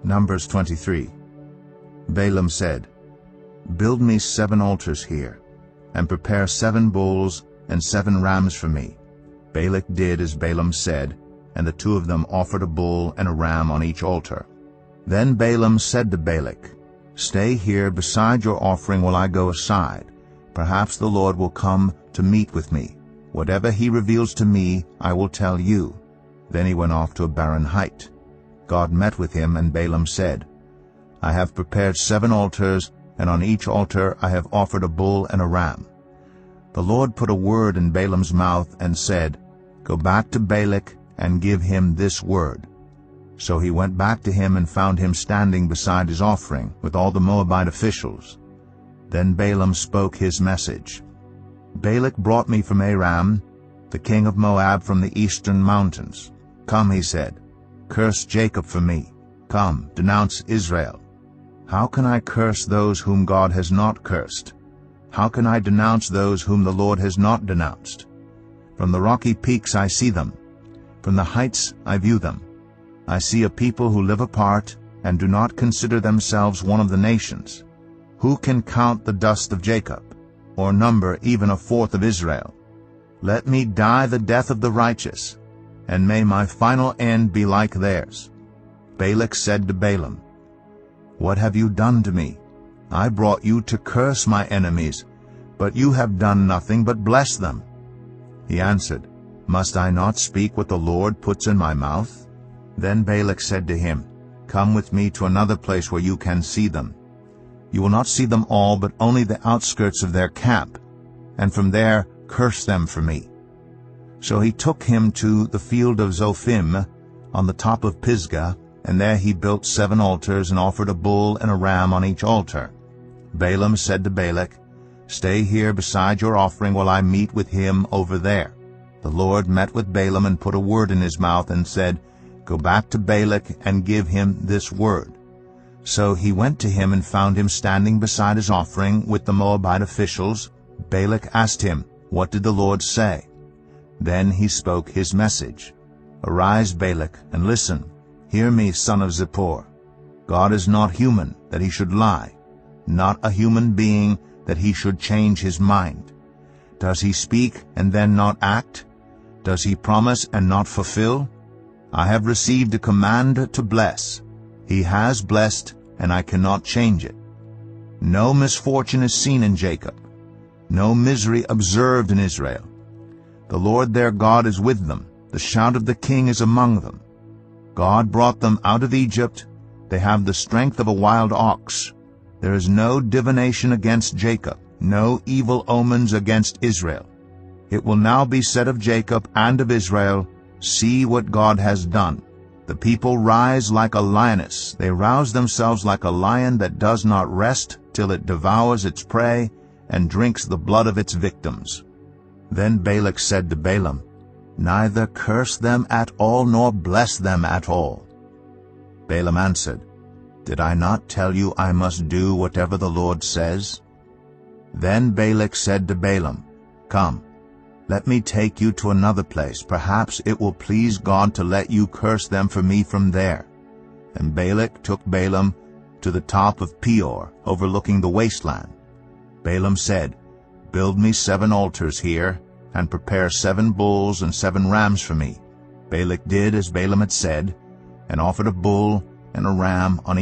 Numbers 23. Balaam said, "Build me 7 altars here, and prepare 7 bulls and 7 rams for me." Balak did as Balaam said, and the 2 of them offered a bull and a ram on each altar. Then Balaam said to Balak, "Stay here beside your offering while I go aside. Perhaps the Lord will come to meet with me. Whatever he reveals to me, I will tell you." Then he went off to a barren height. God met with him, and Balaam said, "I have prepared 7 altars, and on each altar I have offered a bull and a ram." The Lord put a word in Balaam's mouth and said, "Go back to Balak and give him this word." So he went back to him and found him standing beside his offering with all the Moabite officials. Then Balaam spoke his message. "Balak brought me from Aram, the king of Moab from the eastern mountains. Come," he said, "curse Jacob for me. Come, denounce Israel." How can I curse those whom God has not cursed? How can I denounce those whom the Lord has not denounced? From the rocky peaks I see them. From the heights I view them. I see a people who live apart and do not consider themselves one of the nations. Who can count the dust of Jacob, or number even a fourth of Israel? Let me die the death of the righteous, and may my final end be like theirs. Balak said to Balaam, "What have you done to me? I brought you to curse my enemies, but you have done nothing but bless them." He answered, "Must I not speak what the Lord puts in my mouth?" Then Balak said to him, "Come with me to another place where you can see them. You will not see them all, but only the outskirts of their camp, and from there curse them for me." So he took him to the field of Zophim on the top of Pisgah, and there he built 7 altars and offered a bull and a ram on each altar. Balaam said to Balak, "Stay here beside your offering while I meet with him over there." The Lord met with Balaam and put a word in his mouth and said, "Go back to Balak and give him this word." So he went to him and found him standing beside his offering with the Moabite officials. Balak asked him, "What did the Lord say?" Then he spoke his message. "Arise, Balak, and listen. Hear me, son of Zippor. God is not human, that he should lie, not a human being, that he should change his mind. Does he speak and then not act? Does he promise and not fulfill? I have received a command to bless. He has blessed, and I cannot change it. No misfortune is seen in Jacob, no misery observed in Israel. The Lord their God is with them. The shout of the king is among them. God brought them out of Egypt. They have the strength of a wild ox. There is no divination against Jacob, no evil omens against Israel. It will now be said of Jacob and of Israel, 'See what God has done.' The people rise like a lioness. They rouse themselves like a lion that does not rest till it devours its prey and drinks the blood of its victims." Then Balak said to Balaam, "Neither curse them at all nor bless them at all." Balaam answered, "Did I not tell you I must do whatever the Lord says?" Then Balak said to Balaam, "Come, let me take you to another place. Perhaps it will please God to let you curse them for me from there." And Balak took Balaam to the top of Peor, overlooking the wasteland. Balaam said, "Build me 7 altars here, and prepare 7 bulls and 7 rams for me." Balak did as Balaam had said, and offered a bull and a ram on each